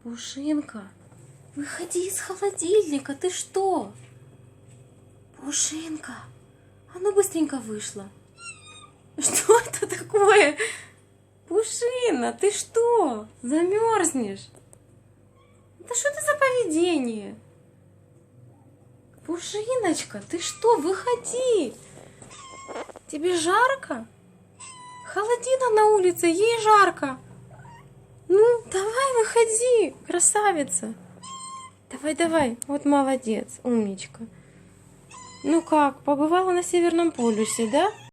Пушинка, выходи из холодильника, ты что? Пушинка, а ну быстренько вышла. Что это такое? Пушина, ты что? Замерзнешь? Да что это за поведение? Пушиночка, ты что? Выходи. Тебе жарко? Холодина на улице, ей жарко. Ну, давай, выходи, красавица. Давай, давай, вот молодец, умничка. Ну как, побывала на Северном полюсе, да?